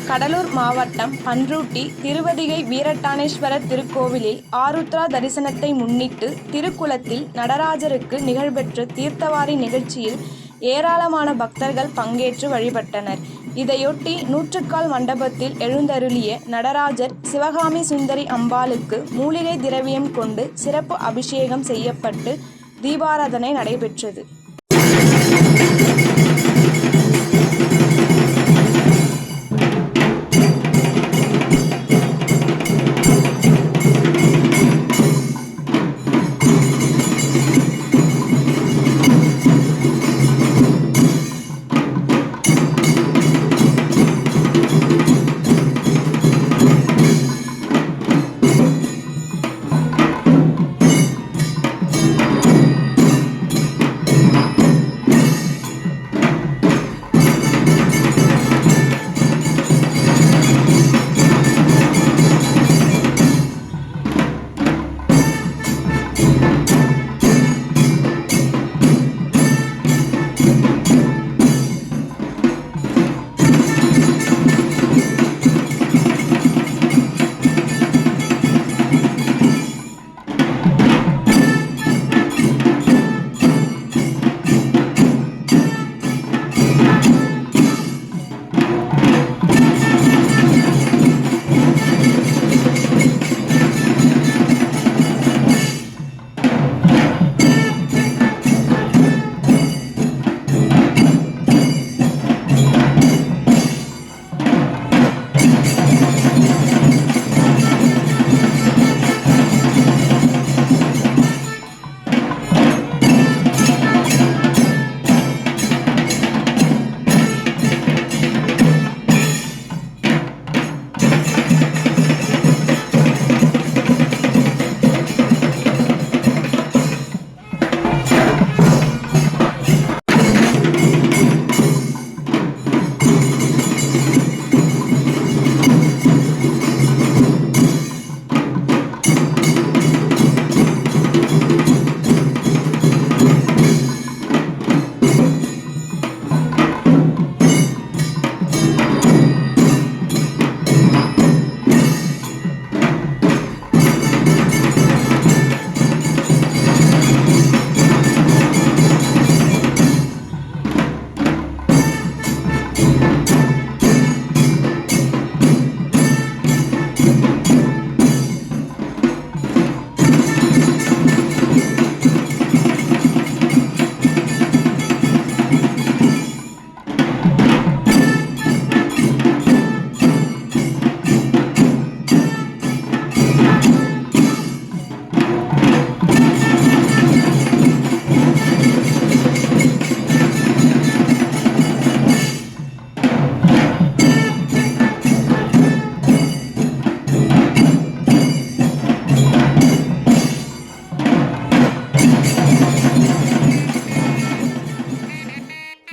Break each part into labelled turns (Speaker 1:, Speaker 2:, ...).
Speaker 1: கடலூர் மாவட்டம் பண்ருட்டி திருவதிகை வீரட்டானேஸ்வரர் திருக்கோவிலில் ஆருத்ரா தரிசனத்தை முன்னிட்டு திருக்குளத்தில் நடராஜருக்கு நிகழ்பெற்ற தீர்த்தவாரி நிகழ்ச்சியில் ஏராளமான பக்தர்கள் பங்கேற்று வழிபட்டனர். இதையொட்டி நூற்றுக்கால் மண்டபத்தில் எழுந்தருளிய நடராஜர் சிவகாமி சுந்தரி அம்பாளுக்கு மூலிகை திரவியம் கொண்டு சிறப்பு அபிஷேகம் செய்யப்பட்டு தீபாராதனை நடைபெற்றது.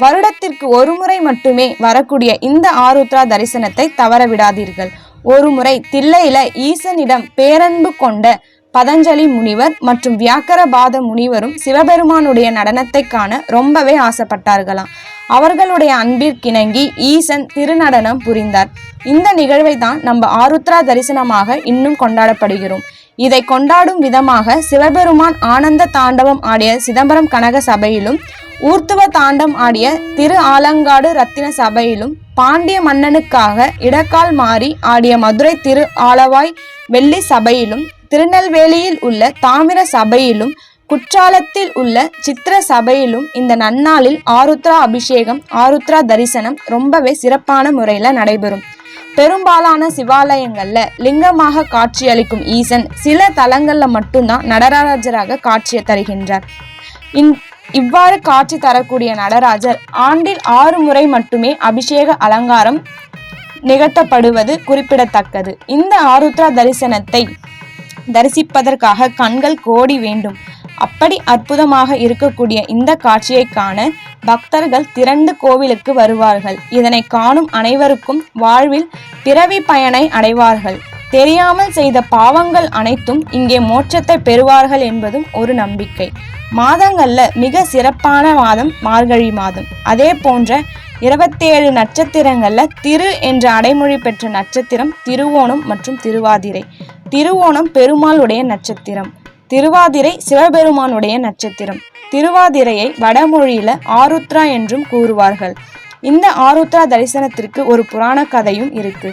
Speaker 2: வருடத்திற்கு ஒரு முறை மட்டுமே வரக்கூடிய இந்த ஆருத்ரா தரிசனத்தை தவறவிடாதீர்கள். ஒரு முறை தில்லையில ஈசனிடம் பேரன்பு கொண்ட பதஞ்சலி முனிவர் மற்றும் வியாக்கரபாத முனிவரும் சிவபெருமானுடைய நடனத்தை காண ரொம்பவே ஆசைப்பட்டார்களாம். அவர்களுடைய அன்பிற்கிணங்கி ஈசன் திருநடனம் புரிந்தார். இந்த நிகழ்வை தான் நம்ம ஆருத்ரா தரிசனமாக இன்னும் கொண்டாடப்படுகிறோம். இதை கொண்டாடும் விதமாக சிவபெருமான் ஆனந்த தாண்டவம் ஆடிய சிதம்பரம் கனக சபையிலும், ஊர்த்துவ தாண்டம் ஆடிய திரு ஆலங்காடு ரத்தின சபையிலும், பாண்டிய மன்னனுக்காக இடக்கால் மாறி ஆடிய மதுரை திரு ஆலவாய் வெள்ளி சபையிலும், திருநெல்வேலியில் உள்ள தாமிர சபையிலும், குற்றாலத்தில் உள்ள சித்திர சபையிலும் இந்த நன்னாளில் ஆருத்ரா அபிஷேகம், ஆருத்ரா தரிசனம் ரொம்பவே சிறப்பான முறையில நடைபெறும். பெரும்பாலான சிவாலயங்கள்ல லிங்கமாக காட்சியளிக்கும் ஈசன் சில தலங்கள்ல மட்டும்தான் நடராஜராக காட்சியை தருகின்றார். இவ்வாறு காட்சி தரக்கூடிய நடராஜர் ஆண்டில் 6 முறை மட்டுமே அபிஷேக அலங்காரம் நிகழ்த்தப்படுவது குறிப்பிடத்தக்கது. இந்த ஆருத்ரா தரிசனத்தை தரிசிப்பதற்காக கண்கள் கோடி வேண்டும். அப்படி அற்புதமாக இருக்கக்கூடிய இந்த காட்சியை காண பக்தர்கள் திரண்டு கோவிலுக்கு வருவார்கள். இதனை காணும் அனைவருக்கும் வாழ்வில் பிறவி பயனை அடைவார்கள். தெரியாமல் செய்த பாவங்கள் அனைத்தும் இங்கே மோட்சத்தை பெறுவார்கள் என்பதும் ஒரு நம்பிக்கை. மாதங்கள்ல மிக சிறப்பான மாதம் மார்கழி மாதம். அதே போன்ற 27 நட்சத்திரங்கள்ல திரு என்ற அடைமொழி பெற்ற நட்சத்திரம் திருவோணம் மற்றும் திருவாதிரை. திருவோணம் பெருமாளுடைய நட்சத்திரம், திருவாதிரை சிவபெருமானுடைய நட்சத்திரம். திருவாதிரையை வடமொழியில ஆருத்ரா என்றும் கூறுவார்கள். இந்த ஆருத்ரா தரிசனத்திற்கு ஒரு புராண கதையும் இருக்கு.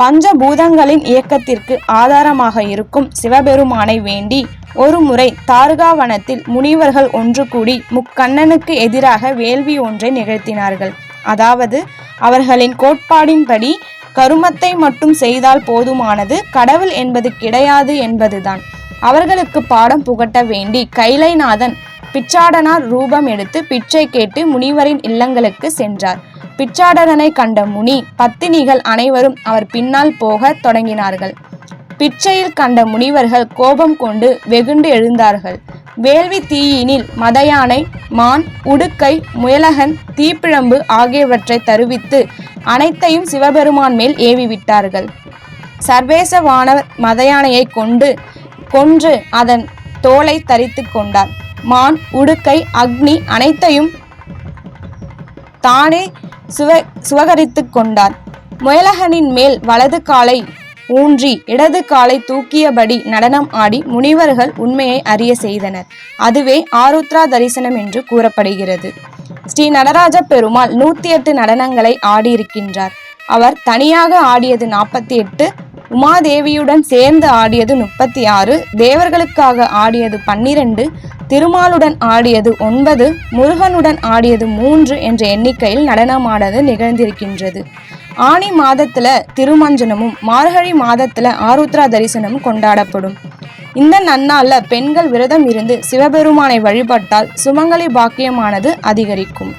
Speaker 2: பஞ்சபூதங்களின் இயக்கத்திற்கு ஆதாரமாக இருக்கும் சிவபெருமானை வேண்டி ஒரு முறை தாருகாவனத்தில் முனிவர்கள் ஒன்று கூடி முக்கண்ணனுக்கு எதிராக வேள்வி ஒன்றை நிகழ்த்தினார்கள். அதாவது அவர்களின் கோட்பாடின்படி கருமத்தை மட்டும் செய்தால் போதுமானது, கடவுள் என்பது கிடையாது என்பதுதான். அவர்களுக்கு பாடம் புகட்ட வேண்டி கைலைநாதன் பிச்சாடனார் ரூபம் எடுத்து பிச்சை கேட்டு முனிவரின் இல்லங்களுக்கு சென்றார். பிச்சாடனனை கண்ட முனி பத்தினிகள் அனைவரும் அவர் பின்னால் போக தொடங்கினார்கள். பிச்சையில் கண்ட முனிவர்கள் கோபம் கொண்டு வெகுண்டு எழுந்தார்கள். வேள்வி தீயினில் மதயானை, மான், உடுக்கை, முயலகன், தீப்பிழம்பு ஆகியவற்றை தருவித்து அனைத்தையும் சிவபெருமான் மேல் ஏவி விட்டார்கள். சர்வேச வானவர் மதயானையை கொன்று அதன் தோலை தரித்து கொண்டார். மான், உடுக்கை, அக்னி அனைத்தையும் தானே சுவகரித்து கொண்டார். முயலகனின் மேல் வலது காலை ஊன்றி இடது காலை தூக்கியபடி நடனம் ஆடி முனிவர்கள் உண்மையை அறிய செய்தனர். அதுவே ஆருத்ரா தரிசனம் என்று கூறப்படுகிறது. ஸ்ரீ நடராஜ பெருமாள் 108 நடனங்களை ஆடியிருக்கின்றார். அவர் தனியாக ஆடியது 48, உமாதேவியுடன் சேர்ந்து ஆடியது 36, தேவர்களுக்காக ஆடியது 12, திருமாலுடன் ஆடியது 9, முருகனுடன் ஆடியது 3 என்ற எண்ணிக்கையில் நடனமானது நிகழ்ந்திருக்கின்றது. ஆனி மாதத்துல திருமஞ்சனமும் மார்கழி மாதத்துல ஆருத்ரா தரிசனமும் கொண்டாடப்படும். இந்த நன்னாள்ல பெண்கள் விரதம் இருந்து சிவபெருமானை வழிபட்டால் சுமங்கலி பாக்கியமானது அதிகரிக்கும்.